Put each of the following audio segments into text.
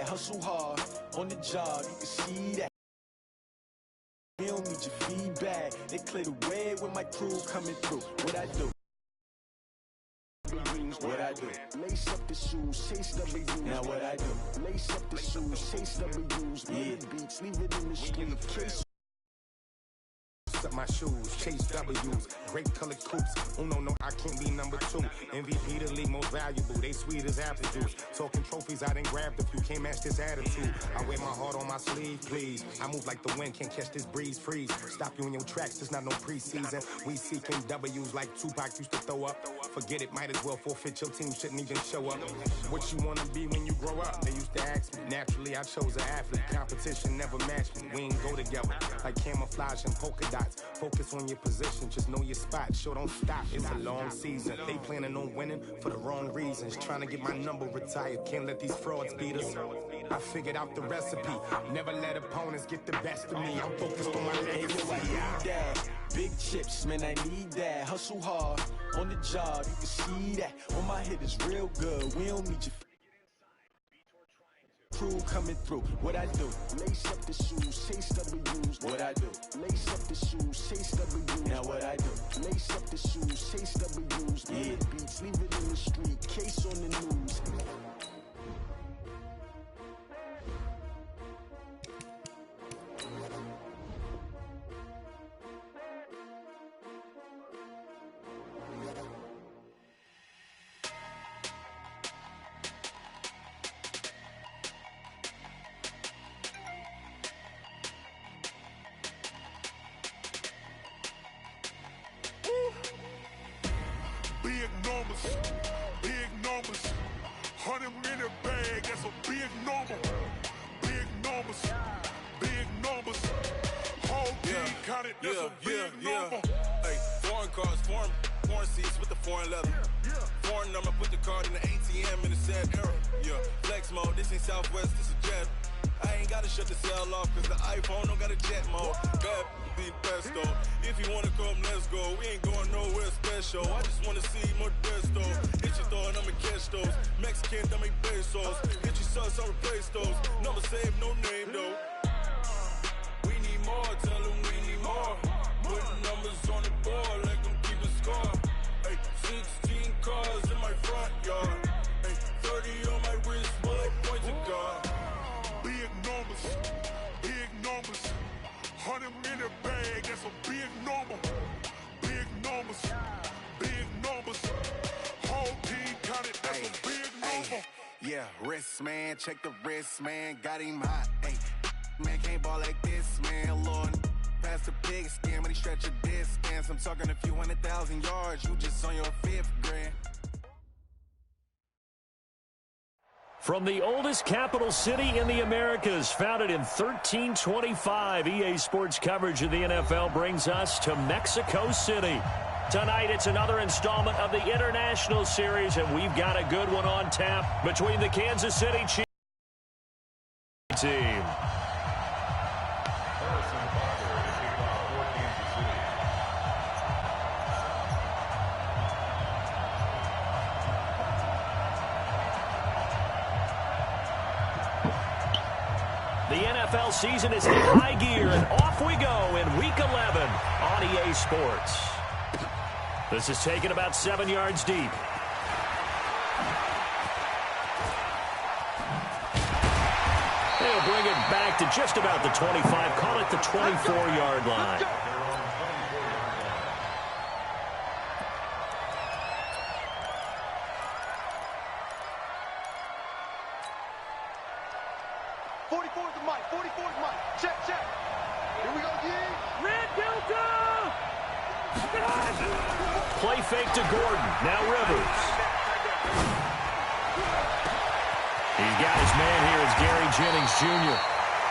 hustle hard on the job, you can see that. We don't need your feedback. They clear the way with my crew coming through. What I do? What I do? Lace up the shoes, chase W's. Now what I do? Lace up the shoes, chase W's. Yeah, beats, leave it in the street. Case up my shoes, chase W's, great colored coupes. Oh no, I can't be number 2. MVP the league most valuable, they sweet as apple juice. Talking trophies, I done grabbed a few, can't match this attitude. I wear my heart on my sleeve, please. I move like the wind, can't catch this breeze, freeze. Stop you in your tracks, there's not no preseason. We seeking W's like Tupac used to throw up. Forget it, might as well forfeit, your team shouldn't even show up. What you wanna be when you grow up? They used to ask me, naturally I chose an athlete. Competition never matched me, we ain't go together. Like camouflage and polka dots. Focus on your position, just know your spot. Sure, don't stop, it's a long season. They planning on winning for the wrong reasons. Trying to get my number retired, can't let these frauds beat us. I figured out the recipe, never let opponents get the best of me. I'm focused on my legacy. I need that. Big chips, man, I need that. Hustle hard on the job, you can see that. On my hit is real good, we don't need your crew coming through. What I do? Lace up the shoes, chase W's. What I do? Lace up the shoes, chase W's. Now what I do? Lace up the shoes, chase W's. Yeah, beats, leave it in the street. Case on the news. Big numbers, 100 in a bag, that's a big number. Big numbers, whole team counted, that's a big number. Hey, foreign cars, foreign seats with the foreign leather. Foreign number, put the card in the ATM in the sad era. Yeah, flex mode, this ain't Southwest, this a jet. I ain't gotta shut the cell off, cause the iPhone don't got a jet mode. Bad be pesto. If you wanna come, let's go. We ain't going nowhere special. I just wanna see more Modesto. Hit your thought, I'ma catch those. Mexican, I make pesos. Hit your sus, I'll replace those. Number save, no name though. We need more, tell them we need more. Putting numbers on the board like I'm keeping score. Hey, 16 cars in my front yard. Hey, 30 on my wrist, bullet point to God. Big numbers, 100 in a bag, that's a big number. Big numbers, whole team counted, that's a big number. Yeah, wrist man, check the wrist man, got him hot. Hey, man can't ball like this, man. Lord, past the pig skin, but he stretch a distance. I'm talking a few 100,000 yards, you just on your 5th grand. From the oldest capital city in the Americas, founded in 1325, EA Sports coverage of the NFL brings us to Mexico City. Tonight, it's another installment of the International Series, and we've got a good one on tap between the Kansas City Chiefs team. The NFL season is in high gear, and off we go in Week 11 on EA Sports. This is taken about 7 yards deep. They'll bring it back to just about the 25, call it the 24-yard line. Play fake to Gordon. Now Rivers. He's got his man here. It's Gary Jennings Jr.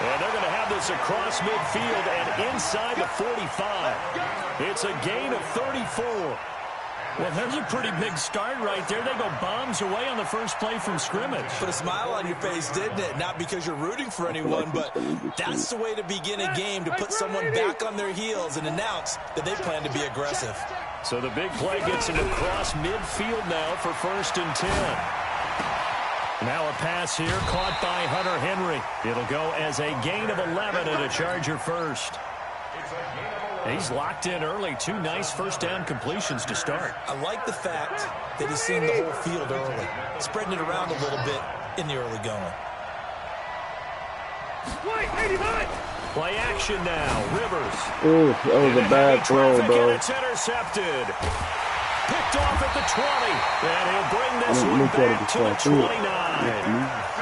And they're going to have this across midfield and inside the 45. It's a gain of 34. Well, there's a pretty big start right there. They go bombs away on the first play from scrimmage. Put a smile on your face, didn't it? Not because you're rooting for anyone, but that's the way to begin a game, to put someone back on their heels and announce that they plan to be aggressive. So the big play gets him across midfield now for 1st and 10. Now a pass here caught by Hunter Henry. It'll go as a gain of 11 and a Charger first. He's locked in early. 2 nice first down completions to start. I like the fact that he's seeing the whole field early, spreading it around a little bit in the early going. Play action now. Rivers. Ooh, that was a bad throw, bro. It's intercepted. Picked off at the 20. And he'll bring this one back to the 29.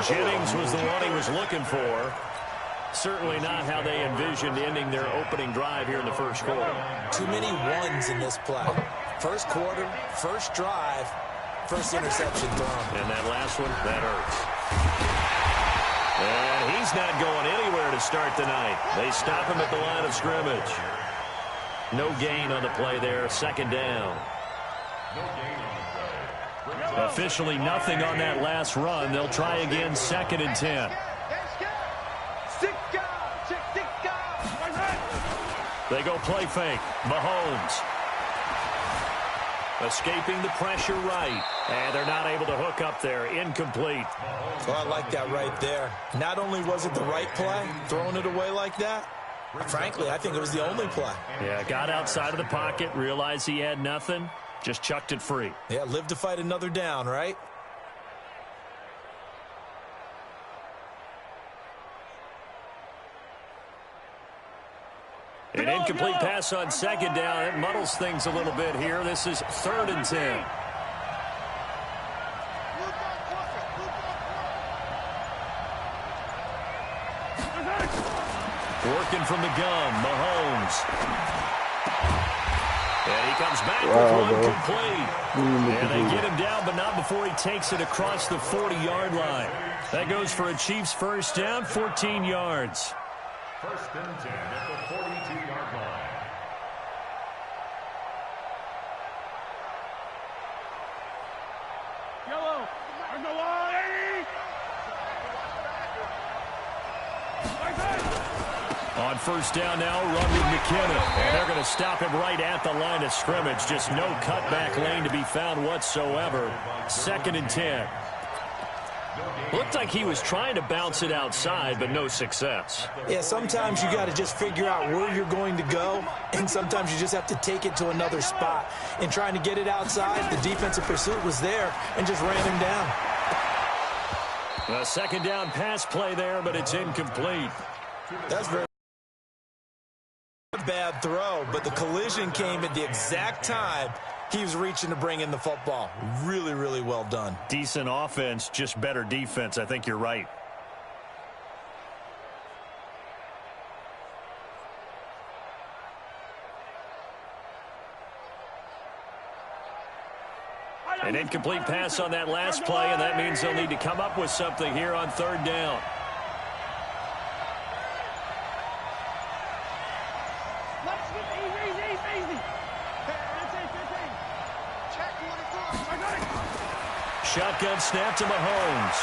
Jennings was the one he was looking for. Certainly not how they envisioned ending their opening drive here in the first quarter. Too many ones in this play. First quarter, first drive, first interception thrown. And that last one, that hurts. And he's not going anywhere to start the night. They stop him at the line of scrimmage. No gain on the play there. Second down. Officially nothing on that last run. They'll try again, 2nd and 10. They go play fake. Mahomes. Escaping the pressure right. And they're not able to hook up there. Incomplete. Well, I like that right there. Not only was it the right play, throwing it away like that, frankly, I think it was the only play. Yeah, got outside of the pocket, realized he had nothing, just chucked it free. Yeah, live to fight another down, right? An incomplete pass on 2nd down. It muddles things a little bit here. This is 3rd and 10. Working from the gun, Mahomes. And he comes back with one complete. And they get him down, but not before he takes it across the 40-yard line. That goes for a Chiefs first down, 14 yards. 1st and 10 at the 42-yard line. Yellow. On the line. On first down now, run with McKinnon. And they're going to stop him right at the line of scrimmage. Just no cutback lane to be found whatsoever. 2nd and 10. Looked like he was trying to bounce it outside, but no success. Yeah, sometimes you got to just figure out where you're going to go, and sometimes you just have to take it to another spot. In trying to get it outside, the defensive pursuit was there and just ran him down. A 2nd down pass play there, but it's incomplete. That's very bad throw, but the collision came at the exact time he was reaching to bring in the football. Really, really well done. Decent offense, just better defense. I think you're right. An incomplete pass on that last play, and that means they'll need to come up with something here on 3rd down. Shotgun snap to Mahomes.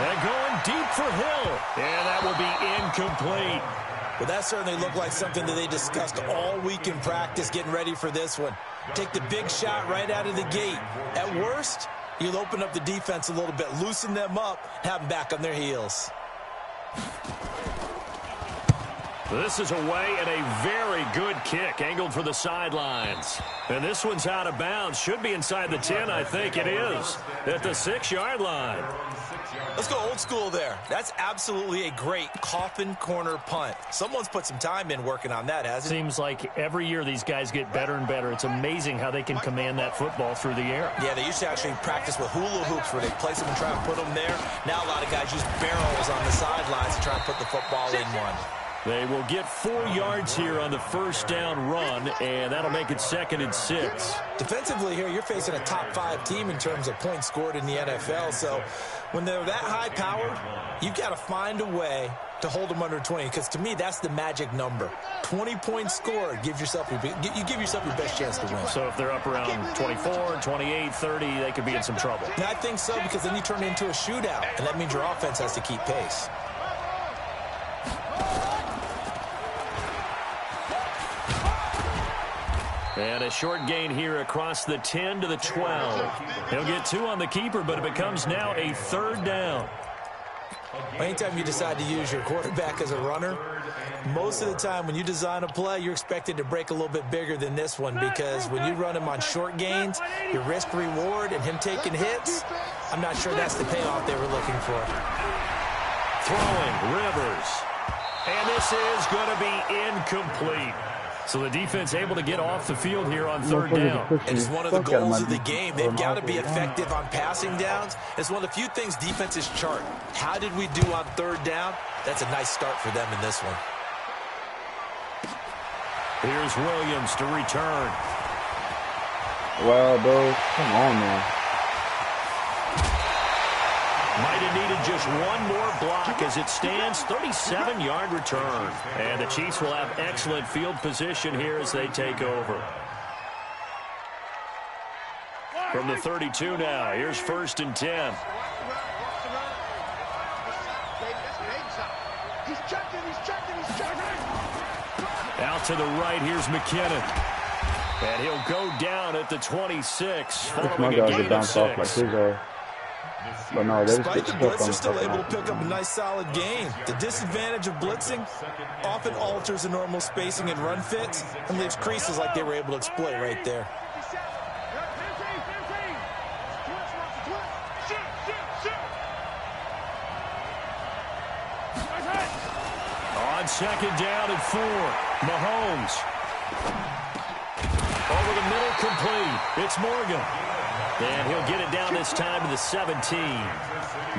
And going deep for Hill. And that will be incomplete. Well, that certainly looked like something that they discussed all week in practice getting ready for this one. Take the big shot right out of the gate. At worst, you'll open up the defense a little bit, loosen them up, have them back on their heels. This is away and a very good kick, angled for the sidelines. And this one's out of bounds. Should be inside the 10, I think it is, at the 6-yard line. Let's go old school there. That's absolutely a great coffin corner punt. Someone's put some time in working on that, hasn't it? Seems like every year these guys get better and better. It's amazing how they can command that football through the air. Yeah, they used to actually practice with hula hoops where they place them and try and put them there. Now a lot of guys use barrels on the sidelines to try and put the football in one. They will get 4 yards here on the first down run, and that'll make it 2nd and 6. Defensively here, you're facing a top-5 team in terms of points scored in the NFL, so when they're that high-powered, you've got to find a way to hold them under 20, because to me, that's the magic number. 20 points scored, you give yourself your best chance to win. So if they're up around 24, 28, 30, they could be in some trouble. And I think so, because then you turn it into a shootout, and that means your offense has to keep pace. And a short gain here across the 10 to the 12. He'll get 2 on the keeper, but it becomes now a 3rd down. Anytime you decide to use your quarterback as a runner, most of the time when you design a play, you're expected to break a little bit bigger than this one, because when you run him on short gains, your risk-reward and him taking hits, I'm not sure that's the payoff they were looking for. Throwing, Rivers. And this is going to be incomplete. So the defense able to get off the field here on 3rd down. And it's one of the goals of the game. They've got to be effective on passing downs. It's one of the few things defenses chart. How did we do on 3rd down? That's a nice start for them in this one. Here's Williams to return. Wow, bro. Come on, man. Might have needed just one more block as it stands. 37-yard return. And the Chiefs will have excellent field position here as they take over. From the 32 now, here's 1st and 10. Out to the right, here's McKinnon. And he'll go down at the 26. My guys get bounced off like his are. But no, despite the blitz, they're still able to pick up a nice solid gain. The disadvantage of blitzing often alters the normal spacing and run fits and leaves creases like they were able to exploit right there. On 2nd down and 4, Mahomes. Over the middle, complete. It's Morgan. And he'll get it down this time to the 17.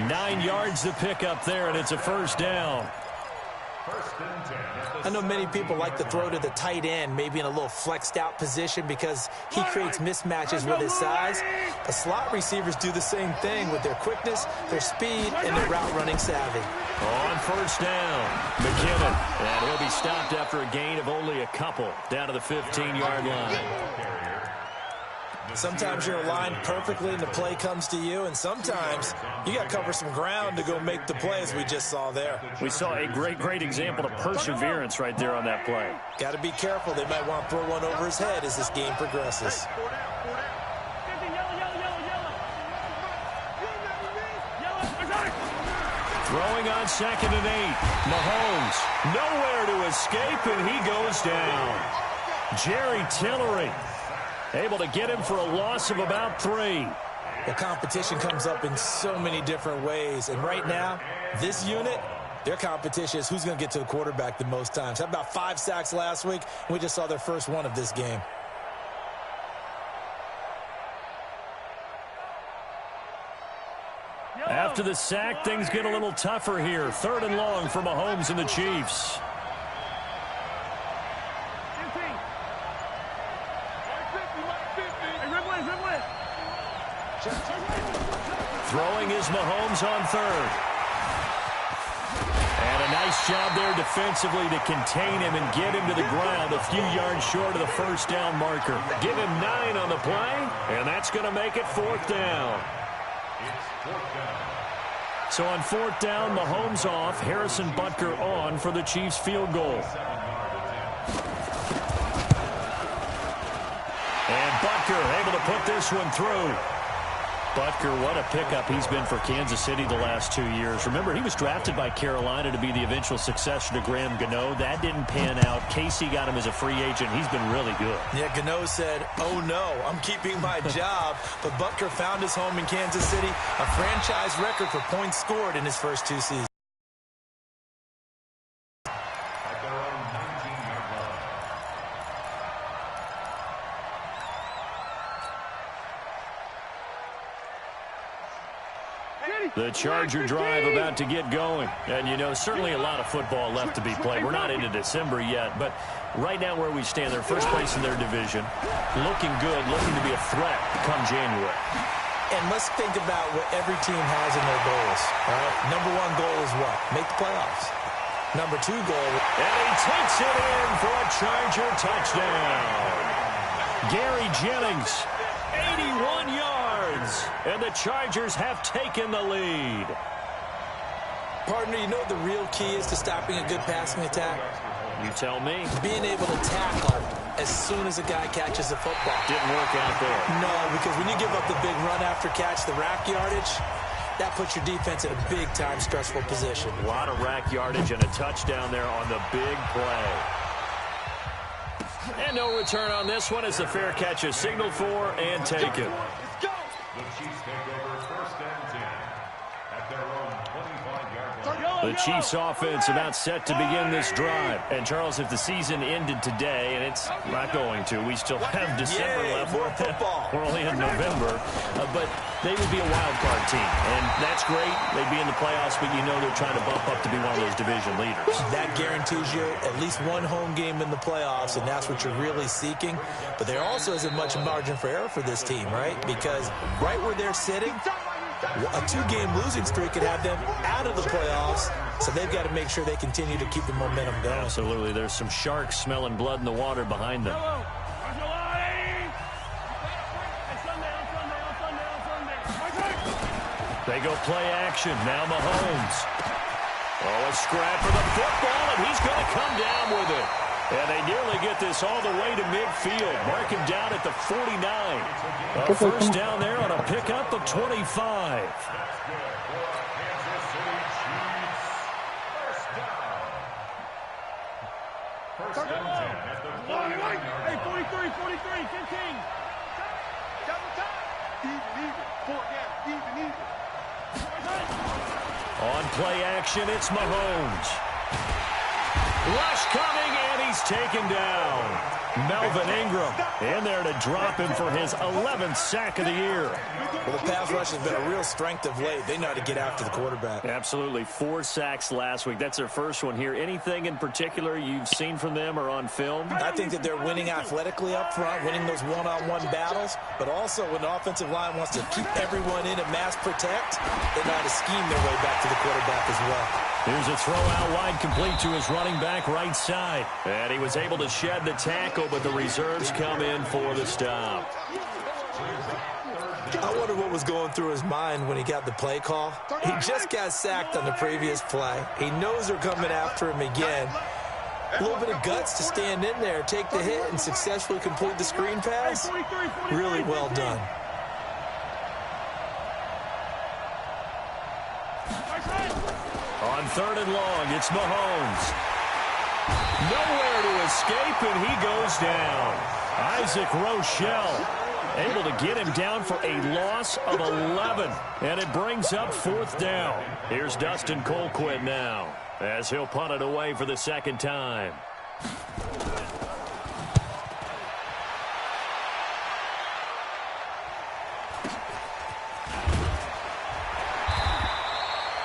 9 yards to pick up there, and it's a 1st down. I know many people like to throw to the tight end, maybe in a little flexed out position because he creates mismatches with his size. But slot receivers do the same thing with their quickness, their speed, and their route running savvy. On 1st down, McKinnon. And he'll be stopped after a gain of only a couple, down to the 15-yard line. Sometimes you're aligned perfectly and the play comes to you, and sometimes you got to cover some ground to go make the play, as we just saw there. We saw a great example of perseverance right there on that play. Got to be careful. They might want to throw one over his head as this game progresses. Throwing on 2nd and 8. Mahomes nowhere to escape, and he goes down. Jerry Tillery able to get him for a loss of about 3. The competition comes up in so many different ways. And right now, this unit, their competition is who's going to get to the quarterback the most times. Had about 5 sacks last week, and we just saw their first one of this game. After the sack, things get a little tougher here. 3rd and long for Mahomes and the Chiefs. Throwing is Mahomes on 3rd. And a nice job there defensively to contain him and get him to the ground a few yards short of the 1st down marker. Give him 9 on the play, and that's going to make it 4th down. So on 4th down, Mahomes off, Harrison Butker on for the Chiefs field goal. And Butker able to put this one through. Butker, what a pickup he's been for Kansas City the last 2 years. Remember, he was drafted by Carolina to be the eventual successor to Graham Gano. That didn't pan out. Casey got him as a free agent. He's been really good. Yeah, Gano said, oh no, I'm keeping my job. But Butker found his home in Kansas City, a franchise record for points scored in his first 2 seasons. The Charger drive about to get going. And, you know, certainly a lot of football left to be played. We're not into December yet, but right now where we stand, they're first place in their division. Looking good, looking to be a threat come January. And let's think about what every team has in their goals. All right? Number 1 goal is what? Make the playoffs. Number 2 goal. And he takes it in for a Charger touchdown. Gary Jennings, 81 yards. And the Chargers have taken the lead. Partner, you know what the real key is to stopping a good passing attack? You tell me. Being able to tackle as soon as a guy catches the football. Didn't work out there. No, because when you give up the big run after catch, the rack yardage, that puts your defense in a big-time stressful position. A lot of rack yardage and a touchdown there on the big play. And no return on this one as the fair catch is signaled for and taken. The Chiefs take over 1st and 10 at their own 25-yard line. The Chiefs offense about set to begin this drive. And, Charles, if the season ended today, and it's not going to, we still have December left. More football. We're only in November. But they would be a wild card team. And that's great. They'd be in the playoffs, but you know they're trying to bump up to be one of those division leaders. That guarantees you at least one home game in the playoffs, and that's what you're really seeking. But there also isn't much margin for error for this team, right? Because right where they're sitting, a 2-game losing streak could have them out of the playoffs, so they've got to make sure they continue to keep the momentum going. Absolutely. There's some sharks smelling blood in the water behind them. They go play action. Now Mahomes. Oh, a scrap for the football, and he's going to come down with it. And they nearly get this all the way to midfield. Mark him down at the 49. A first down there on a pickup of 25. First and 10 at the 49-yard line. Hey, 43, 43, 15. On play action, it's Mahomes. Rush coming, and he's taken down. Melvin Ingram in there to drop him for his 11th sack of the year. Well, the pass rush has been a real strength of late. They know how to get after the quarterback. Absolutely. 4 sacks last week. That's their first one here. Anything in particular you've seen from them or on film? I think that they're winning athletically up front, winning those one-on-one battles, but also when the offensive line wants to keep everyone in and mass protect, they know how to scheme their way back to the quarterback as well. Here's a throw out wide complete to his running back right side. And he was able to shed the tackle, but the reserves come in for the stop. I wonder what was going through his mind when he got the play call. He just got sacked on the previous play. He knows they're coming after him again. A little bit of guts to stand in there, take the hit, and successfully complete the screen pass. Really well done. On 3rd and long, it's Mahomes. Nowhere to escape, and he goes down. Isaac Rochelle able to get him down for a loss of 11. And it brings up 4th down. Here's Dustin Colquitt now as he'll punt it away for the 2nd time.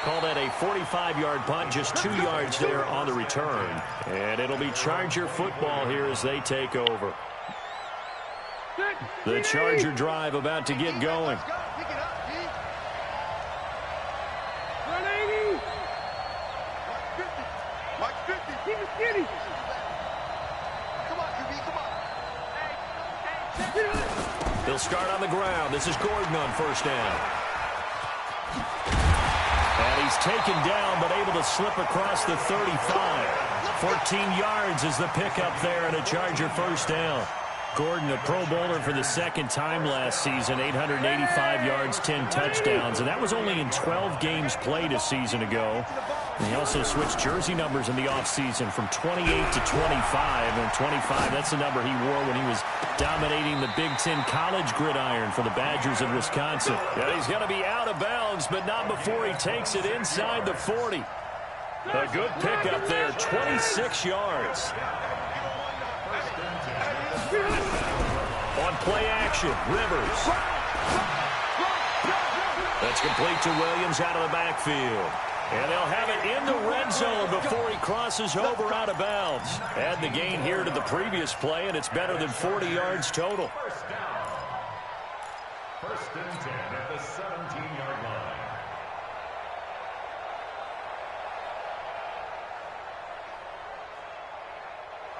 Call that a 45-yard punt, just 2 yards there on the return. And it'll be Charger football here as they take over. The Charger drive about to get going. 180. Mike 50. Keep it skinny. Come on, QB, come on. They'll start on the ground. This is Gordon on 1st down. And he's taken down, but able to slip across the 35. 14 yards is the pickup there and a Charger 1st down. Gordon, a Pro Bowler for the 2nd time last season, 885 yards, 10 touchdowns, and that was only in 12 games played a season ago. And he also switched jersey numbers in the offseason from 28 to 25, and 25, that's the number he wore when he was dominating the Big Ten college gridiron for the Badgers of Wisconsin. Yeah, he's going to be out of bounds, but not before he takes it inside the 40. A good pickup there, 26 yards. On play action, Rivers. That's complete to Williams out of the backfield. And they'll have it in the red zone before he crosses over out of bounds. Add the gain here to the previous play, and it's better than 40 yards total. 1st and 10 at the 17-yard line.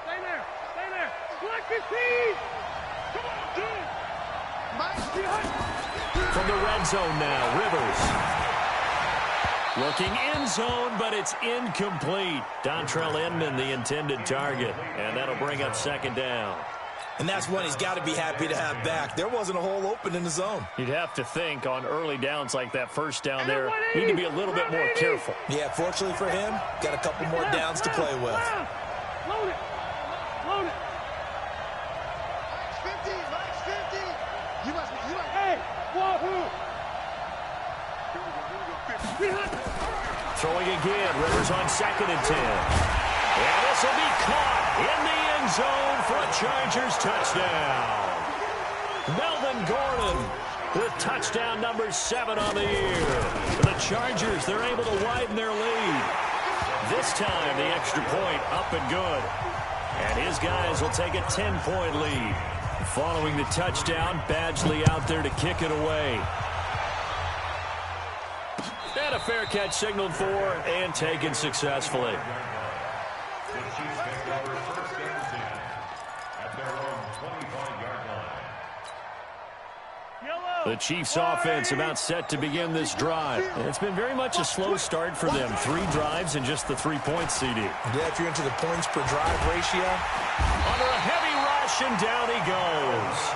Stay there. Stay there. Black 15. Come on, dude. From the red zone now, Rivers. Looking in zone, but it's incomplete. Dontrell Inman, the intended target. And that'll bring up 2nd down. And that's one he's got to be happy to have back. There wasn't a hole open in the zone. You'd have to think on early downs like that first down there, you need to be a little bit more careful. Yeah, fortunately for him, got a couple more downs to play with. Load it. Load it. Max 50. Max 50. You must be. Hey, wahoo. Throwing again. Rivers on 2nd and 10. And this will be caught in the end zone for a Chargers touchdown. Melvin Gordon with touchdown number 7 on the year. For the Chargers, they're able to widen their lead. This time, the extra point up and good. And his guys will take a 10-point lead. Following the touchdown, Badgley out there to kick it away. And a fair catch signaled for and taken successfully. The Chiefs take over 1st and 10 at their own 25-yard line. The Chiefs offense about set to begin this drive. It's been very much a slow start for them. 3 drives and just the 3 points, CD. Yeah, if you're into the points per drive ratio. Under a heavy rush, and down he goes.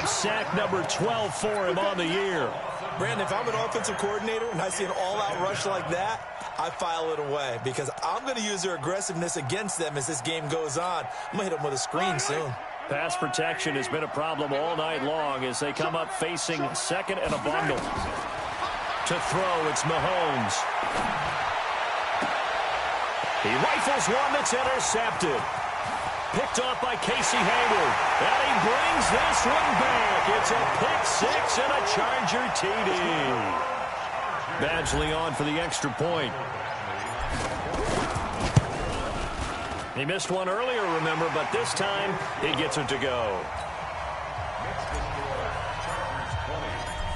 Sack number 12 for him on the year. Brandon, if I'm an offensive coordinator and I see an all-out rush like that, I file it away because I'm going to use their aggressiveness against them as this game goes on. I'm going to hit them with a screen soon. Pass protection has been a problem all night long as they come up facing 2nd and a bundle. To throw, it's Mahomes. He rifles one that's intercepted. Picked off by Casey Hayward. And he brings this one back. It's a pick-6 and a Charger TD. Badgley on for the extra point. He missed one earlier, remember, but this time he gets it to go.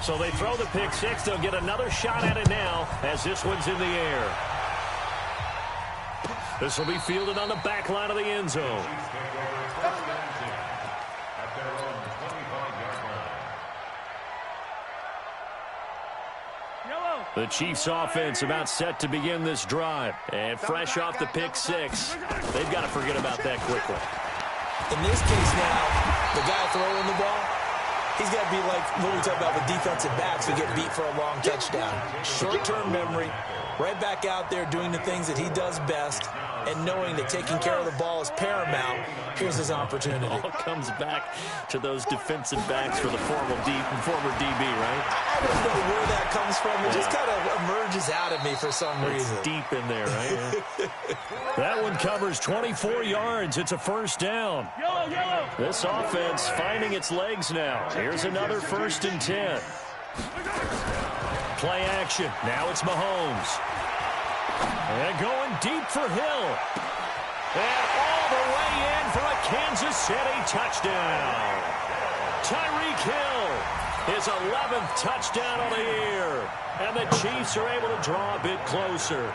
So they throw the pick-6. They'll get another shot at it now as this one's in the air. This will be fielded on the back line of the end zone. The Chiefs offense about set to begin this drive. And fresh off the pick-6, they've got to forget about that quickly. In this case now, the guy throwing the ball, he's got to be like what we talk about with defensive backs who get beat for a long touchdown. Short-term memory, right back out there doing the things that he does best, and knowing that taking care of the ball is paramount. Here's his opportunity. All comes back to those defensive backs for the former DB, right? I don't know where that comes from. It just kind of emerges out of me for some reason. It's deep in there, right? That one covers 24 yards. It's a first down. This offense finding its legs now. Here's another 1st and 10. Play action. Now it's Mahomes. And going deep for Hill. And all the way in for a Kansas City touchdown. Tyreek Hill, his 11th touchdown of the year. And the Chiefs are able to draw a bit closer.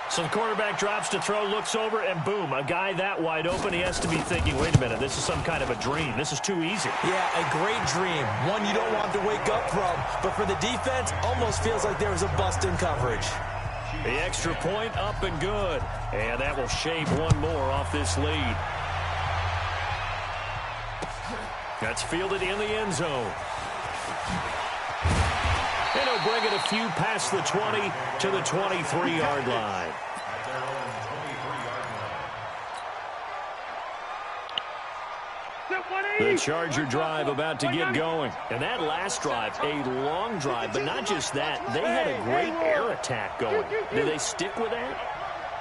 So the quarterback drops to throw, looks over, and boom, a guy that wide open, he has to be thinking, wait a minute, this is some kind of a dream. This is too easy. Yeah, a great dream. One you don't want to wake up from. But for the defense, almost feels like there was a bust in coverage. The extra point up and good. And that will shave one more off this lead. That's fielded in the end zone. And he'll bring it a few past the 20 to the 23-yard line. The Charger drive about to get going. And that last drive, a long drive, but not just that. They had a great air attack going. Do they stick with that?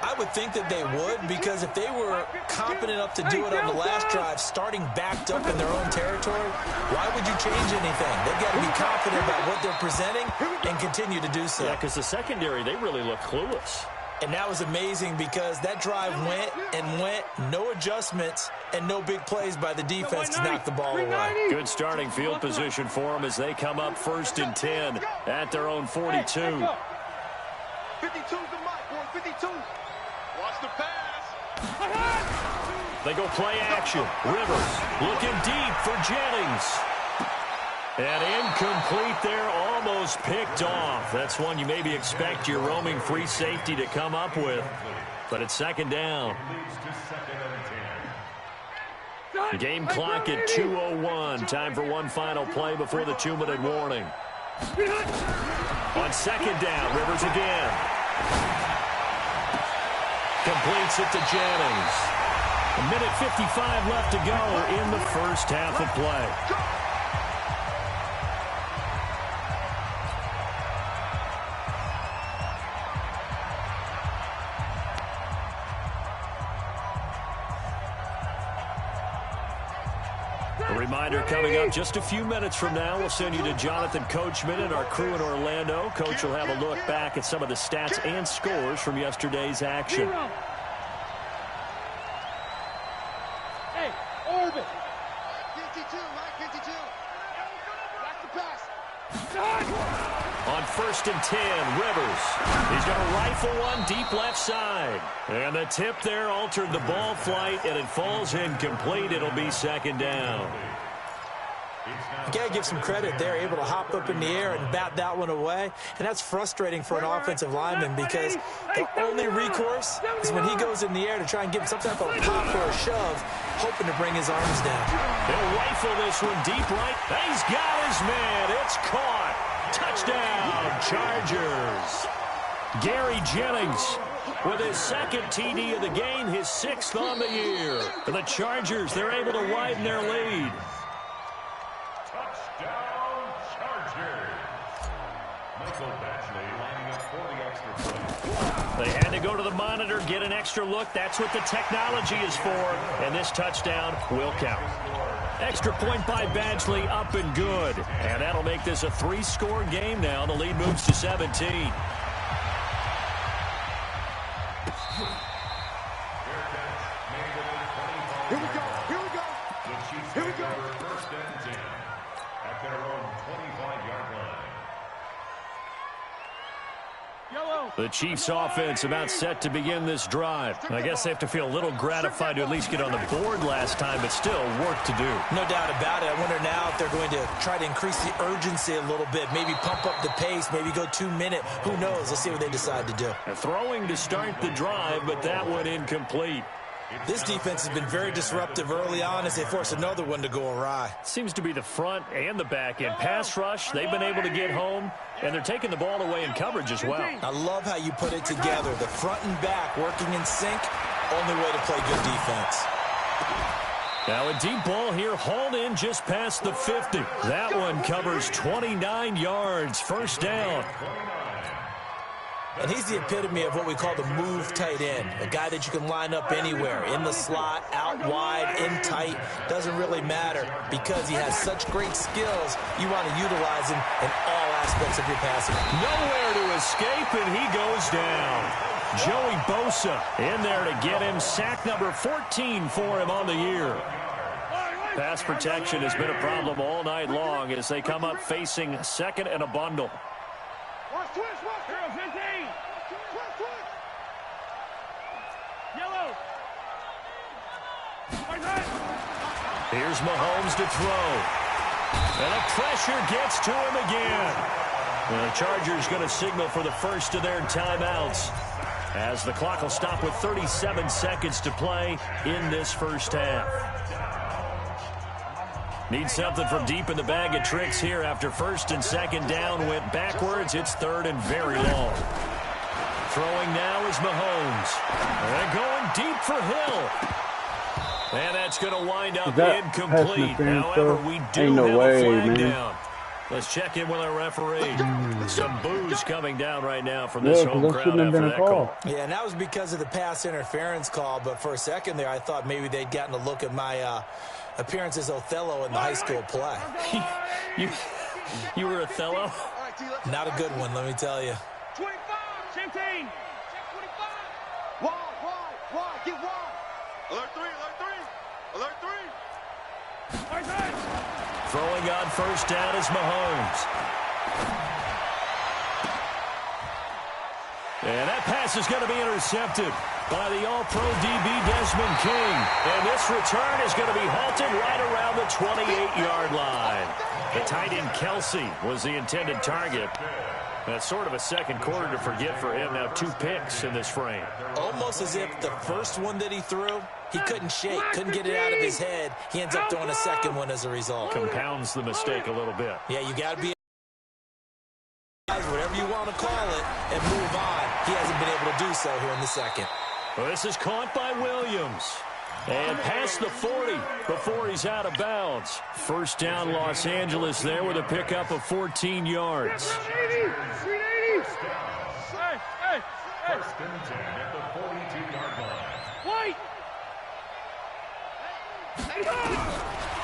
I would think that they would, because if they were confident enough to do it on the last drive, starting backed up in their own territory, why would you change anything? They've got to be confident about what they're presenting and continue to do so. Yeah, because the secondary, they really look clueless. And that was amazing because that drive went and went, no adjustments, and no big plays by the defense to knock the ball away. Good starting field position for them as they come up 1st and 10 at their own 42. 52's the mark, boy, 52. Watch the pass. They go play action. Rivers looking deep for Jennings. And incomplete there, almost picked off. That's one you maybe expect your roaming free safety to come up with. But it's 2nd down. Game clock at 2:01. Time for one final play before the 2-minute warning. On second down, Rivers again. Completes it to Jennings. 1:55 left to go in the first half of play. A reminder coming up just a few minutes from now. We'll send you to Jonathan Coachman and our crew in Orlando. Coach will have a look back at some of the stats and scores from yesterday's action. Hey, Orbit. 52, Mike, 52. Back to pass. On 1st and 10, Rivers. He's going to rifle one deep left side. And the tip there altered the ball flight, and it falls incomplete. It'll be second down. You got to give some credit. They're able to hop up in the air and bat that one away. And that's frustrating for an offensive lineman because the only recourse is when he goes in the air to try and get some type of pop or a shove, hoping to bring his arms down. He'll rifle this one deep right. He's got his man. It's caught. Touchdown, Chargers. Gary Jennings with his second TD of the game, his 6th on the year. For the Chargers, they're able to widen their lead. Touchdown, Chargers. Michael Batchley lining up for the extra point. They had to go to the monitor, get an extra look. That's what the technology is for. And this touchdown will count. Extra point by Badgley, up and good. And that'll make this a 3-score game now. The lead moves to 17. Here we go. Here we go. The Chiefs Here we take go. over 1st and 10 at their own 25-yard line. The Chiefs offense about set to begin this drive. I guess they have to feel a little gratified to at least get on the board last time, but still work to do. No doubt about it. I wonder now if they're going to try to increase the urgency a little bit, maybe pump up the pace, maybe go 2-minute. Who knows? Let's see what they decide to do. Throwing to start the drive, but that one incomplete. This defense has been very disruptive early on as they force another one to go awry. Seems to be the front and the back end. Pass rush, they've been able to get home, and they're taking the ball away in coverage as well. I love how you put it together. The front and back working in sync, only way to play good defense. Now a deep ball here, hauled in just past the 50. That one covers 29 yards, first down. And he's the epitome of what we call the move tight end, a guy that you can line up anywhere, in the slot, out wide, in tight, doesn't really matter because he has such great skills. You want to utilize him in all aspects of your passing. Nowhere to escape, and he goes down. Joey Bosa in there to get him. Sack number 14 for him on the year. Pass protection has been a problem all night long as they come up facing 2nd and a bundle. Watch twist, watch. 15. Twist. Yellow. Here's Mahomes to throw. And the pressure gets to him again. And the Chargers going to signal for the first of their timeouts as the clock will stop with 37 seconds to play in this first half. Need something from deep in the bag of tricks here after 1st and 2nd down went backwards. It's 3rd and very long. Throwing now is Mahomes. And going deep for Hill. And that's going to wind up incomplete. However, we do have a flag down. Let's check in with our referee. Some boos coming down right now from this home crowd after that call. Yeah, and that was because of the pass interference call. But for a second there, I thought maybe they'd gotten a look at my appearance as Othello in the high school play. You were Othello? Not a good one, let me tell you. 25, 15. 25. Wide, get wide. Alert 3. Throwing on first down is Mahomes. And that pass is going to be intercepted by the All-Pro DB Desmond King. And this return is going to be halted right around the 28-yard line. The tight end Kelsey was the intended target. That's sort of a second quarter to forget for him. Now 2 picks in this frame. Almost as if the first one that he threw, he couldn't shake, couldn't get it out of his head. He ends up throwing a second one as a result. Compounds the mistake a little bit. Yeah, you got to be whatever you want to call it and move on. He hasn't been able to do so here in the second. Well, this is caught by Williams. And past the 40 before he's out of bounds. First down, Los Angeles there with a pickup of 14 yards. 380. First and 10 at the 42-yard line.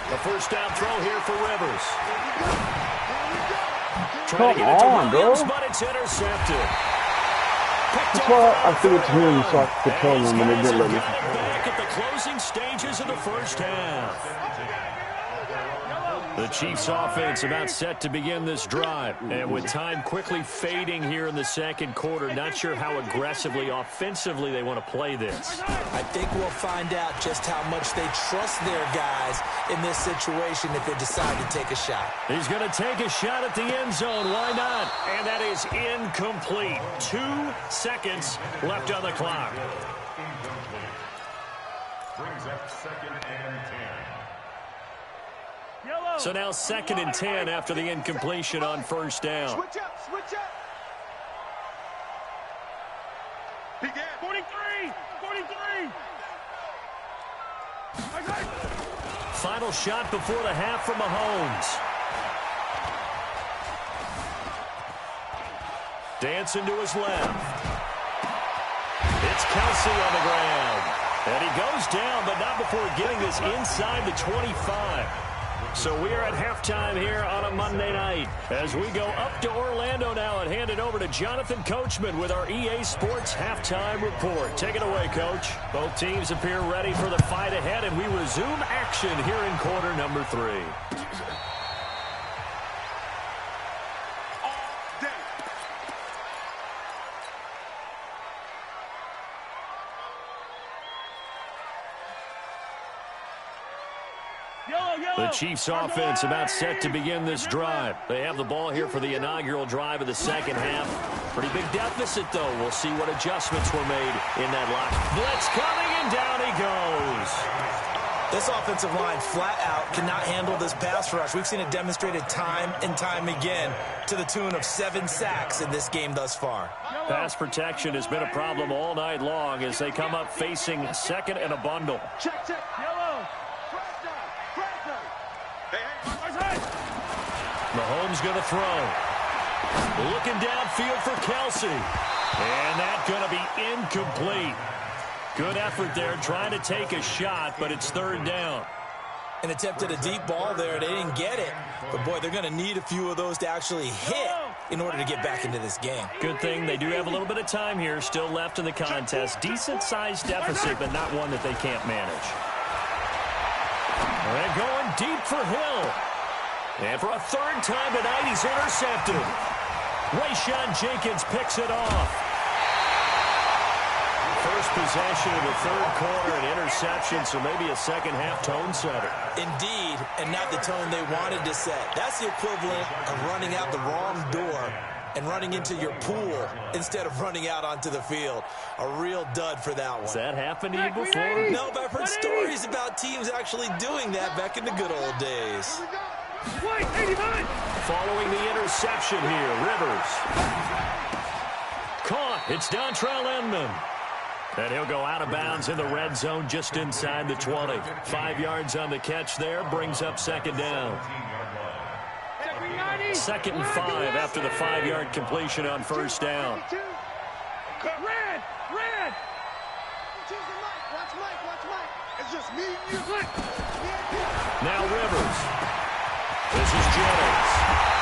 The first down throw here for Rivers. Come on, bro. But it's intercepted. That's why I threw it to him so I could tell him when they didn't let me. Back at the closing stages of the first half. The Chiefs offense about set to begin this drive. And with time quickly fading here in the second quarter, not sure how aggressively, offensively they want to play this. I think we'll find out just how much they trust their guys in this situation if they decide to take a shot. He's going to take a shot at the end zone. Why not? And that is incomplete. 2 seconds left on the clock. Incomplete. Brings up second and 10. So now 2nd and 10 after the incompletion on first down. Switch up, switch up. Begin. 43. Final shot before the half from Mahomes. Dancing to his left. It's Kelsey on the ground. And he goes down, but not before getting this inside the 25. So we are at halftime here on a Monday night as we go up to Orlando now and hand it over to Jonathan Coachman with our EA Sports Halftime Report. Take it away, Coach. Both teams appear ready for the fight ahead, and we resume action here in quarter number 3. The Chiefs offense about set to begin this drive. They have the ball here for the inaugural drive of the second half. Pretty big deficit, though. We'll see what adjustments were made in that lock. Blitz coming, and down he goes. This offensive line flat out cannot handle this pass rush. We've seen it demonstrated time and time again to the tune of 7 sacks in this game thus far. Pass protection has been a problem all night long as they come up facing second and a bundle. Check. Yellow. Mahomes going to throw. Looking downfield for Kelsey. And that's going to be incomplete. Good effort there trying to take a shot, but it's 3rd down. An attempt at a deep ball there. They didn't get it. But, boy, they're going to need a few of those to actually hit in order to get back into this game. Good thing they do have a little bit of time here still left in the contest. Decent-sized deficit, but not one that they can't manage. And going deep for Hill. And for a 3rd time tonight, he's intercepted. Wayshawn Jenkins picks it off. First possession of the 3rd quarter, an interception, so maybe a second-half tone setter. Indeed, and not the tone they wanted to set. That's the equivalent of running out the wrong door and running into your pool instead of running out onto the field. A real dud for that one. Has that happened to you before? No, but I've heard stories about teams actually doing that back in the good old days. Following the interception here, Rivers. Caught. It's Dontrell Inman. And he'll go out of bounds in the red zone just inside the 20. 5 yards on the catch there. Brings up 2nd down. 2nd and 5 after the 5-yard completion on first down. Red! Watch Mike. It's just me and you. Now Rivers. This is Jennings.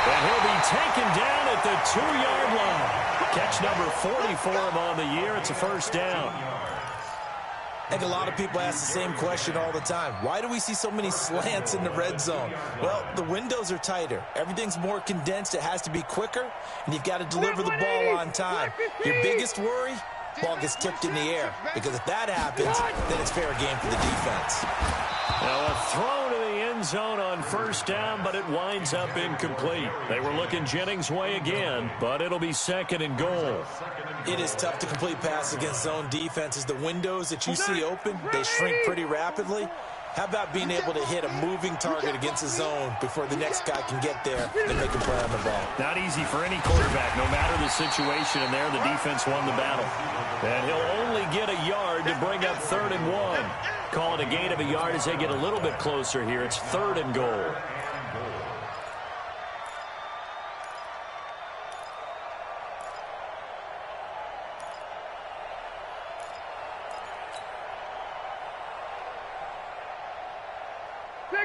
And he'll be taken down at the 2-yard line. Catch number 40 for him on the year. It's a first down. I think a lot of people ask the same question all the time. Why do we see so many slants in the red zone? Well, the windows are tighter. Everything's more condensed. It has to be quicker, and you've got to deliver the ball on time. Your biggest worry? Ball gets tipped in the air. Because if that happens, then it's fair game for the defense. Now a throw to the end end zone on first down, but it winds up incomplete. They were looking Jennings' way again, but it'll be second and goal. It is tough to complete passes against zone defenses. The windows that you see open, they shrink pretty rapidly. How about being able to hit a moving target against a zone before the next guy can get there and make a play on the ball? Not easy for any quarterback, no matter the situation, and there the defense won the battle. And he'll only get a yard to bring up 3rd and 1. Call it a gain of a yard as they get a little bit closer here. It's 3rd and goal.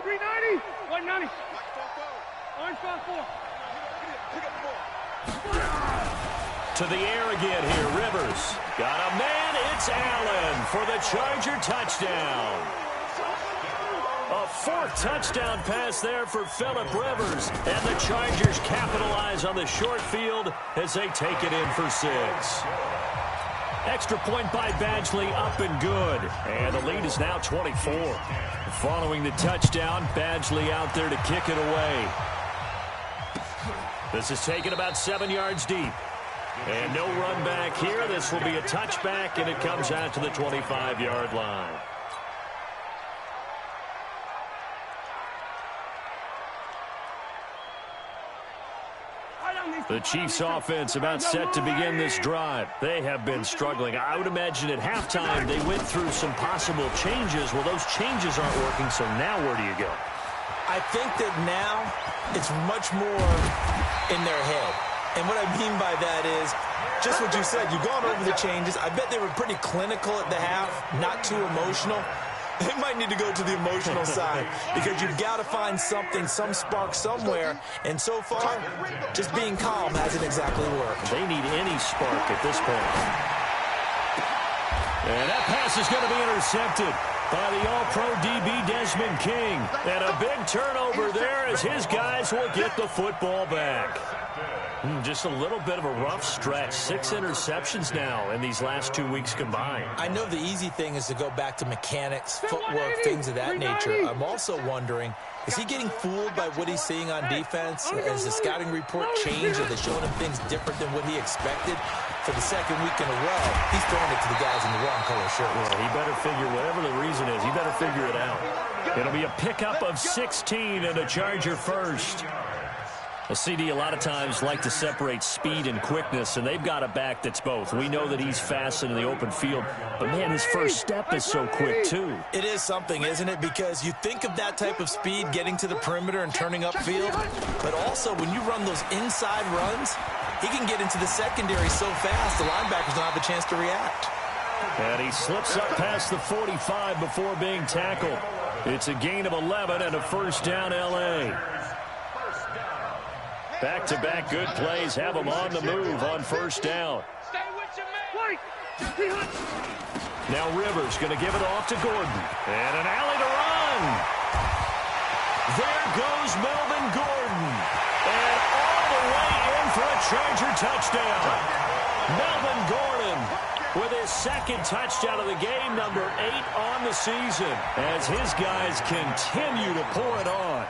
Green 90, white 90, orange 5-4. To the air again here, Rivers. Got a man, it's Allen for the Charger touchdown. A 4th touchdown pass there for Phillip Rivers. And the Chargers capitalize on the short field as they take it in for 6. Extra point by Badgley, up and good. And the lead is now 24. Following the touchdown, Badgley out there to kick it away. This is taken about 7 yards deep. And no run back here. This will be a touchback, and it comes out to the 25-yard line. The Chiefs offense about set to begin this drive. They have been struggling. I would imagine at halftime they went through some possible changes. Well, those changes aren't working, so now where do you go? I think that now it's much more in their head. And what I mean by that is just what you said. You've gone over the changes. I bet they were pretty clinical at the half, not too emotional. They might need to go to the emotional side because you've got to find something, some spark somewhere. And so far, just being calm hasn't exactly worked. They need any spark at this point. And that pass is going to be intercepted by the All-Pro DB Desmond King. And a big turnover there as his guys will get the football back. Just a little bit of a rough stretch. 6 interceptions now in these last 2 weeks combined. I know the easy thing is to go back to mechanics, footwork, things of that nature. I'm also wondering, is he getting fooled by what he's seeing on defense? Has the scouting report changed? Are they showing him things different than what he expected? For the second week in a row, he's throwing it to the guys in the wrong color shirt. Well, he better figure, whatever the reason is, he better figure it out. It'll be a pickup of 16 and a Charger first. A CD a lot of times like to separate speed and quickness, and they've got a back that's both. We know that he's fast in the open field, but, man, his first step is so quick, too. It is something, isn't it? Because you think of that type of speed getting to the perimeter and turning upfield, but also when you run those inside runs, he can get into the secondary so fast the linebackers don't have a chance to react. And he slips up past the 45 before being tackled. It's a gain of 11 and a first down L.A. Back-to-back good plays have them on the move on first down. Now Rivers going to give it off to Gordon. And an alley to run. There goes Melvin Gordon. And all the way in for a Charger touchdown. Melvin Gordon with his second touchdown of the game, number 8 on the season, as his guys continue to pour it on.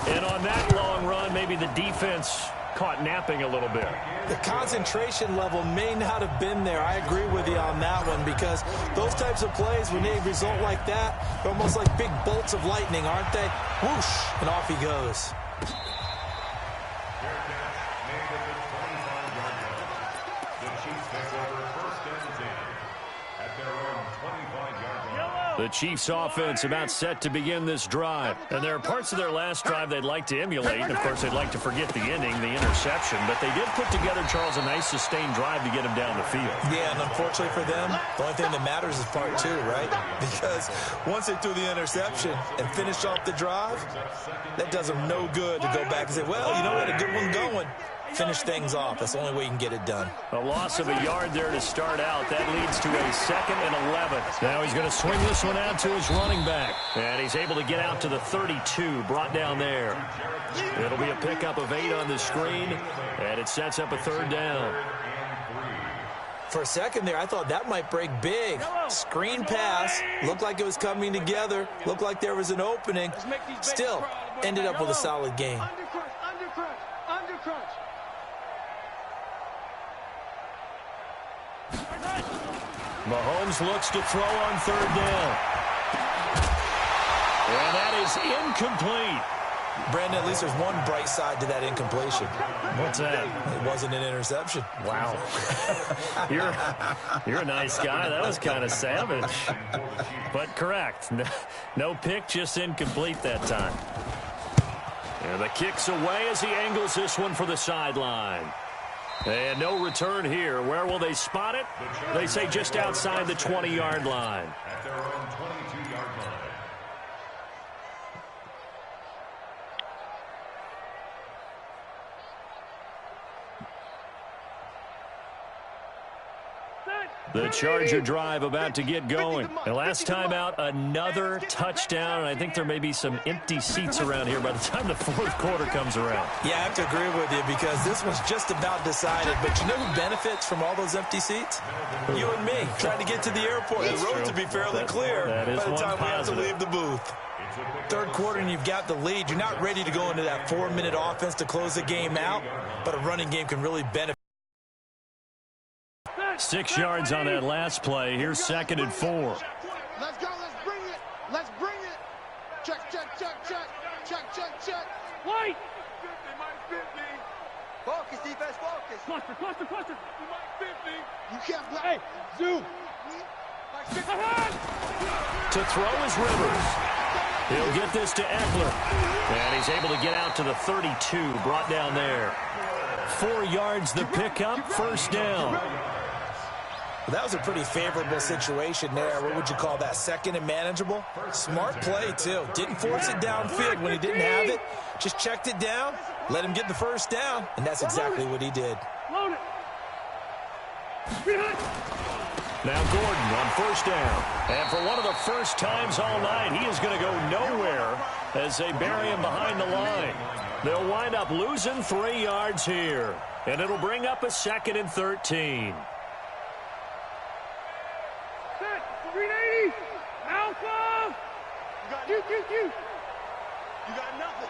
And on that long run, maybe the defense caught napping a little bit. The concentration level may not have been there. I agree with you on that one because those types of plays, when they result like that, they're almost like big bolts of lightning, aren't they? Whoosh, and off he goes. The Chiefs offense about set to begin this drive. And there are parts of their last drive they'd like to emulate. And, of course, they'd like to forget the ending, the interception. But they did put together, Charles, a nice sustained drive to get him down the field. Yeah, and unfortunately for them, the only thing that matters is part 2, right? Because once they threw the interception and finished off the drive, that does them no good to go back and say, well, you know what, a good one going. Finish things off. That's the only way you can get it done. A loss of a yard there to start out. That leads to a 2nd and 11. Now he's going to swing this one out to his running back. And he's able to get out to the 32, brought down there. It'll be a pickup of 8 on the screen, and it sets up a 3rd down. For a second there, I thought that might break big. Screen pass, looked like it was coming together, looked like there was an opening. Still, ended up with a solid game. Mahomes looks to throw on third down. And that is incomplete. Brandon, at least there's one bright side to that incompletion. What's that? It wasn't an interception. Wow. You're a nice guy. That was kind of savage. But correct. No pick, just incomplete that time. And the kick's away as he angles this one for the sideline. And no return here. Where will they spot it? They say just outside the 20-yard line. At their own 22-yard line. The Charger drive about to get going. And last time out, another touchdown. And I think there may be some empty seats around here by the time the fourth quarter comes around. Yeah, I have to agree with you because this one's just about decided. But you know who benefits from all those empty seats? You and me, trying to get to the airport. The road to be fairly clear by the time we have to leave the booth. Third quarter and you've got the lead. You're not ready to go into that 4-minute offense to close the game out. But a running game can really benefit. 6 yards on that last play. Here's 2nd and 4. Let's go. Let's bring it. Let's bring it. Check, check, check, check. Check, check, check. Wait. Focus, defense, focus. Cluster. You can't block. Hey, zoom. To throw is Rivers. He'll get this to Eckler. And he's able to get out to the 32. Brought down there. 4 yards the pickup. First down. That was a pretty favorable situation there. What would you call that? Second and manageable? Smart play, too. Didn't force it downfield when he didn't have it. Just checked it down, let him get the first down, and that's exactly what he did. Now Gordon on first down. And for one of the first times all night, he is going to go nowhere as they bury him behind the line. They'll wind up losing 3 yards here. And it'll bring up a 2nd and 13. 380. Alpha. You got nothing.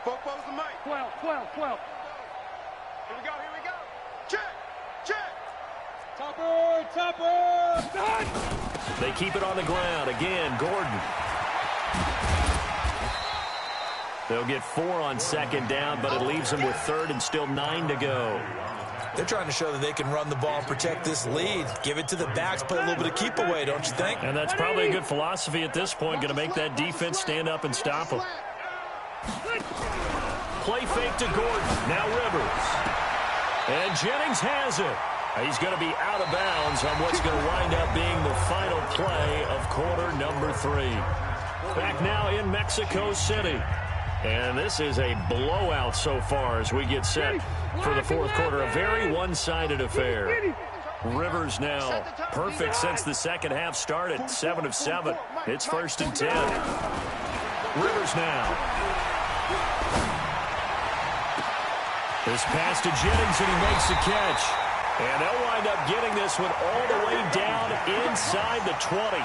Fopo's the mic. 12. Here we go. Check. Topper. Done. They keep it on the ground. Again, Gordon. They'll get 4 on 2nd down, but it leaves them with 3rd and still 9 to go. They're trying to show that they can run the ball and protect this lead. Give it to the backs, play a little bit of keep away, don't you think? And that's probably a good philosophy at this point. Going to make that defense stand up and stop them. Play fake to Gordon. Now Rivers. And Jennings has it. He's going to be out of bounds on what's going to wind up being the final play of quarter number 3. Back now in Mexico City. And this is a blowout so far as we get set for the fourth quarter. A very one-sided affair. Rivers now perfect since the second half started. 7 of 7. It's 1st and 10. Rivers now. This pass to Jennings, and he makes the catch. And they'll wind up getting this one all the way down inside the 20.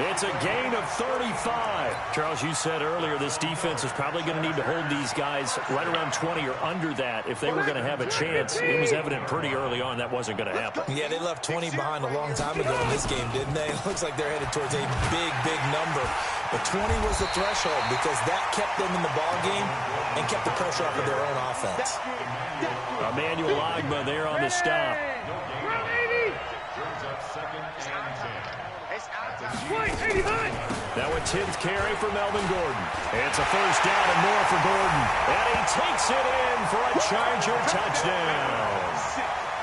It's a gain of 35. Charles, you said earlier this defense is probably going to need to hold these guys right around 20 or under that if they were going to have a chance. It was evident pretty early on that wasn't going to happen. Yeah, they left 20 behind a long time ago in this game, didn't they? It looks like they're headed towards a big number. But 20 was the threshold because that kept them in the ball game and kept the pressure off of their own offense. Emmanuel Agba there on the stop. Now a 10th carry for Melvin Gordon. It's a first down and more for Gordon. And he takes it in for a Charger touchdown.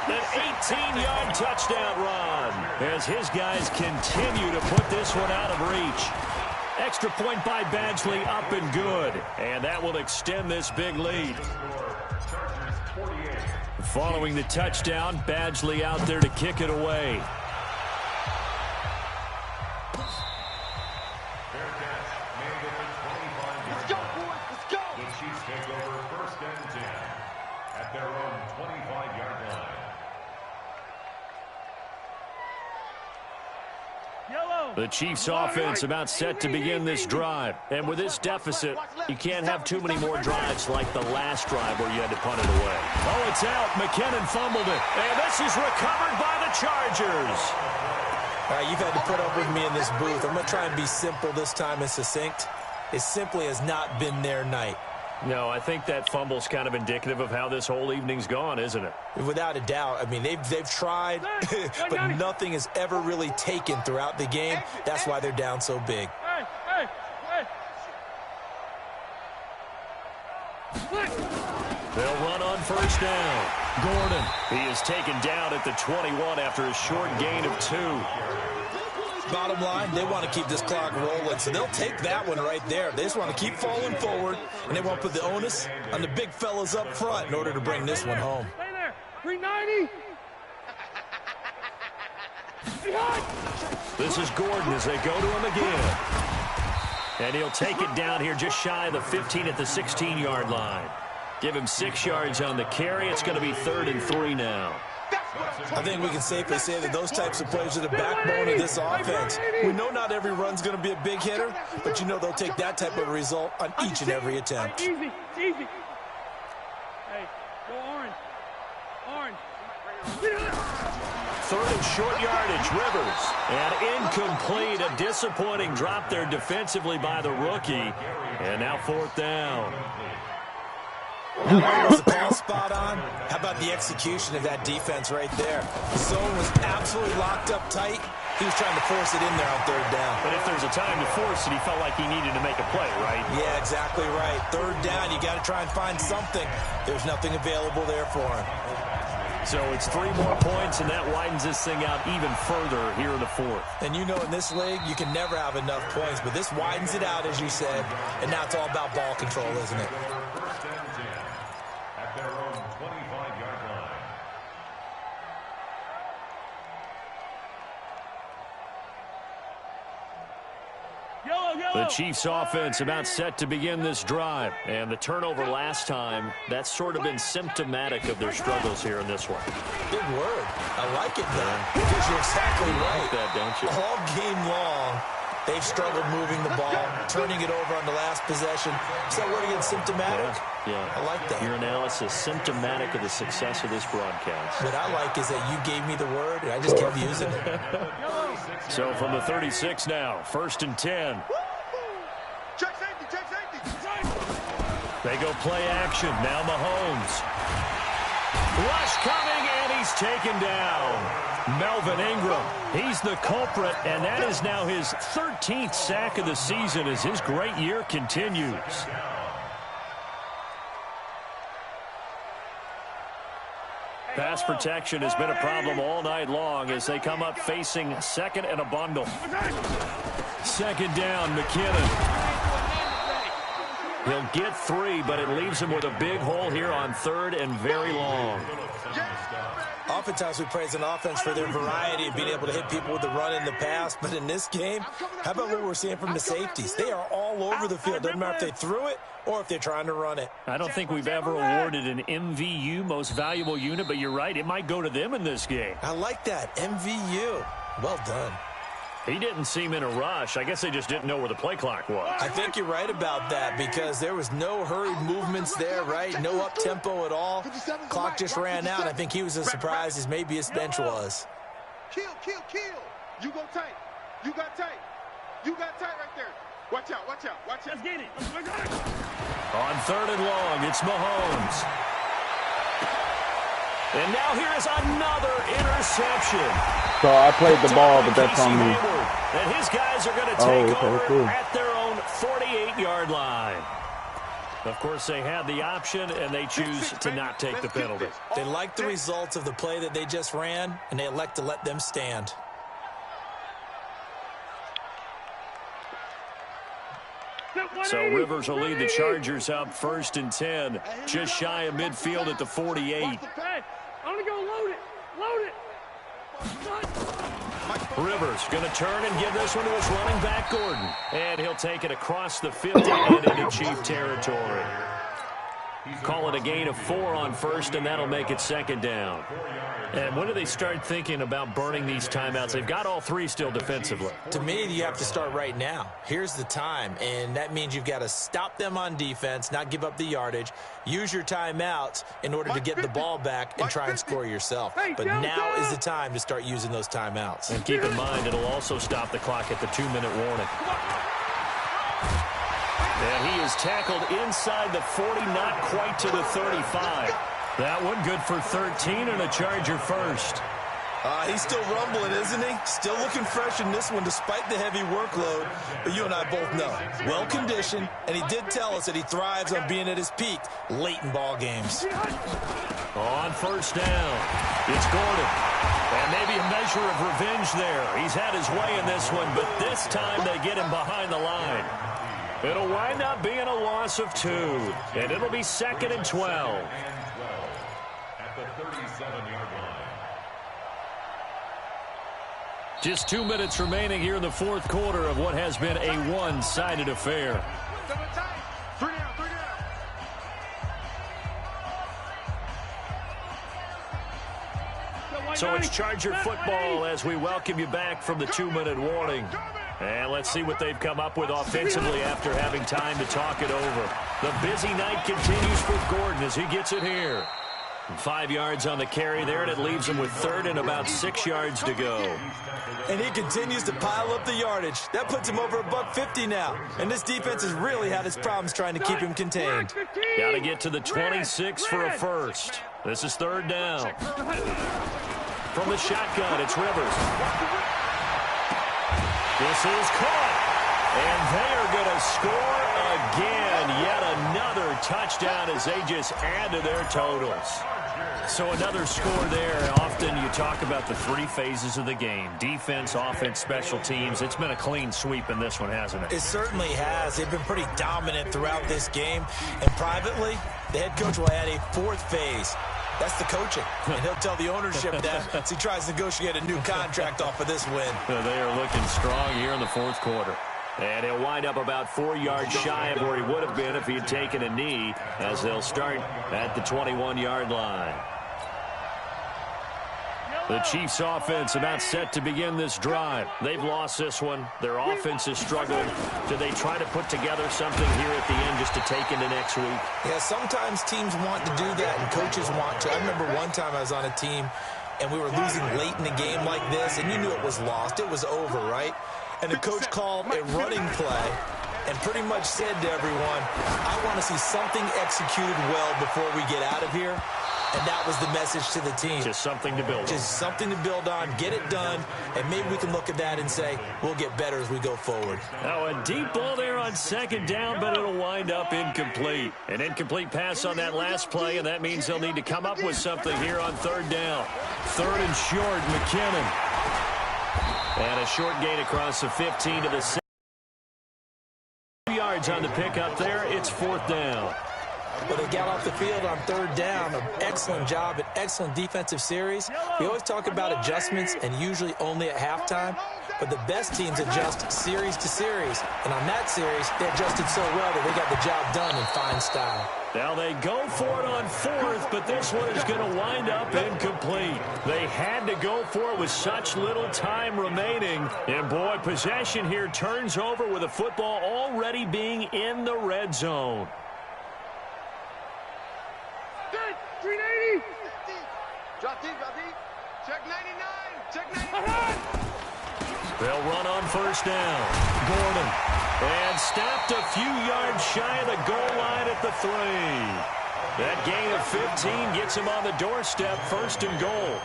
An 18-yard touchdown run as his guys continue to put this one out of reach. Extra point by Badgley, up and good. And that will extend this big lead. Following the touchdown, Badgley out there to kick it away. The Chiefs offense about set to begin this drive. And with this deficit, you can't have too many more drives like the last drive where you had to punt it away. Oh, it's out. McKinnon fumbled it. And this is recovered by the Chargers. All right, you've had to put up with me in this booth. I'm going to try and be simple this time and succinct. It simply has not been their night. No, I think that fumble's kind of indicative of how this whole evening's gone, isn't it? Without a doubt. I mean, they've tried, but nothing has ever really taken throughout the game. That's why they're down so big. They'll run on first down. Gordon, he is taken down at the 21 after a short gain of 2. Bottom line, they want to keep this clock rolling, so they'll take that one right there. They just want to keep falling forward, and they want to put the onus on the big fellas up front in order to bring this one home. Stay there. 390. This is Gordon as they go to him again. And he'll take it down here just shy of the 15 at the 16-yard line. Give him 6 yards on the carry. It's going to be 3rd and 3 now. I think we can safely say that those types of plays are the backbone of this offense. We know not every run's going to be a big hitter, but you know they'll take that type of result on each and every attempt. Easy, easy. Hey, go orange. Orange. 3rd and short yardage, Rivers. And incomplete, a disappointing drop there defensively by the rookie. And now 4th down. Was the call spot on? How about the execution of that defense right there? The zone was absolutely locked up tight. He was trying to force it in there on 3rd down. But if there's a time to force it, he felt like he needed to make a play, right? Yeah, exactly right. 3rd down, you got to try and find something. There's nothing available there for him. So it's 3 more points, and that widens this thing out even further here in the 4th. And you know in this league, you can never have enough points, but this widens it out, as you said, and now it's all about ball control, isn't it? At their own 25-yard line. The Chiefs offense about set to begin this drive. And the turnover last time, that's sort of been symptomatic of their struggles here in this one. Good word. I like it, though, because you're exactly right. Like that, don't you? All game long, they've struggled moving the ball, turning it over on the last possession. Is that word again, symptomatic? Yeah. I like that. Your analysis, symptomatic of the success of this broadcast. What I like is that you gave me the word, and I just kept using it. So from the 36 now, 1st and 10. Check safety, check safety. They go play action. Now Mahomes. Rush coming, and he's taken down. Melvin Ingram, he's the culprit, and that is now his 13th sack of the season as his great year continues. Pass protection has been a problem all night long as they come up facing 2nd and a bundle. 2nd down, McKinnon. He'll get 3, but it leaves him with a big hole here on 3rd and very long. Oftentimes we praise an offense for their variety of being able to hit people with the run in the pass, but in this game, how about what we're seeing from the safeties? They are all over the field. Doesn't matter if they threw it or if they're trying to run it. I don't think we've ever awarded an MVU, most valuable unit, but you're right, it might go to them in this game. I like that, MVU. Well done. He didn't seem in a rush. I guess they just didn't know where the play clock was. I think you're right about that because there was no hurried movements there, right? No up-tempo at all. Clock just ran out. I think he was as surprised as maybe his bench was. Kill. You go tight. You got tight. You got tight right there. Watch out. Let's get it. On 3rd and long, it's Mahomes. And now here is another interception. So I played the ball, but that's on me. And his guys are going to take over at their own 48-yard line. Of course, they had the option, and they choose to not take the penalty. They like the results of the play that they just ran, and they elect to let them stand. So Rivers will lead the Chargers up 1st and 10, just shy of midfield at the 48. I'm going to go load it. Rivers going to turn and give this one to his running back, Gordon. And he'll take it across the 50 and into Chief territory. Call it a gain of 4 on first, and that'll make it second down. And when do they start thinking about burning these timeouts? They've got all 3 still defensively. To me, you have to start right now. Here's the time, and that means you've got to stop them on defense, not give up the yardage, use your timeouts in order to get the ball back and try and score yourself. But now is the time to start using those timeouts. And keep in mind, it'll also stop the clock at the 2-minute warning. And he is tackled inside the 40, not quite to the 35. That one good for 13 and a Charger first. He's still rumbling, isn't he? Still looking fresh in this one despite the heavy workload. But you and I both know, well-conditioned, and he did tell us that he thrives on being at his peak late in ball games. On first down, it's Gordon. And maybe a measure of revenge there. He's had his way in this one, but this time they get him behind the line. It'll wind up being a loss of 2, and it'll be 2nd and 12. At the 37-yard line. Just 2 minutes remaining here in the fourth quarter of what has been a one-sided affair. 3 down, 3 down. So it's Charger football as we welcome you back from the 2-minute warning. And let's see what they've come up with offensively after having time to talk it over. The busy night continues for Gordon as he gets it here. 5 yards on the carry there, and it leaves him with 3rd and about 6 yards to go. And he continues to pile up the yardage. That puts him over $150 now. And this defense has really had its problems trying to keep him contained. Got to get to the 26 for a first. This is 3rd down. From the shotgun, it's Rivers. This is caught. And they are going to score again. Yet another touchdown as they just add to their totals. So another score there. Often you talk about the 3 phases of the game. Defense, offense, special teams. It's been a clean sweep in this one, hasn't it? It certainly has. They've been pretty dominant throughout this game. And privately, the head coach will add a 4th phase. That's the coaching. And he'll tell the ownership that as he tries to negotiate a new contract off of this win. They are looking strong here in the fourth quarter. And he'll wind up about 4 yards shy of where he would have been if he had taken a knee, as they'll start at the 21-yard line. The Chiefs' offense about set to begin this drive. They've lost this one. Their offense has struggled. Do they try to put together something here at the end just to take into next week? Yeah, sometimes teams want to do that and coaches want to. I remember one time I was on a team and we were losing late in the game like this, and you knew it was lost. It was over, right? And the coach called a running play and pretty much said to everyone, I want to see something executed well before we get out of here. And that was the message to the team. Just something to build on. Just something to build on, get it done, and maybe we can look at that and say, we'll get better as we go forward. Now a deep ball there on 2nd down, but it'll wind up incomplete. An incomplete pass on that last play, and that means they'll need to come up with something here on 3rd down. 3rd and short, McKinnon. And a short gain across the 15 to the 6. 2 yards on the pickup there. It's 4th down. But they got off the field on 3rd down. An excellent job, an excellent defensive series. We always talk about adjustments and usually only at halftime. But the best teams adjust series to series. And on that series, they adjusted so well that they got the job done in fine style. Now they go for it on 4th, but this one is going to wind up incomplete. They had to go for it with such little time remaining. And boy, possession here turns over with the football already being in the red zone. 380. Drop deep, drop deep. Check 99. Check 99. They'll run on 1st down. Gordon. And stopped a few yards shy of the goal line at the 3. That gain of 15 gets him on the doorstep, 1st and goal.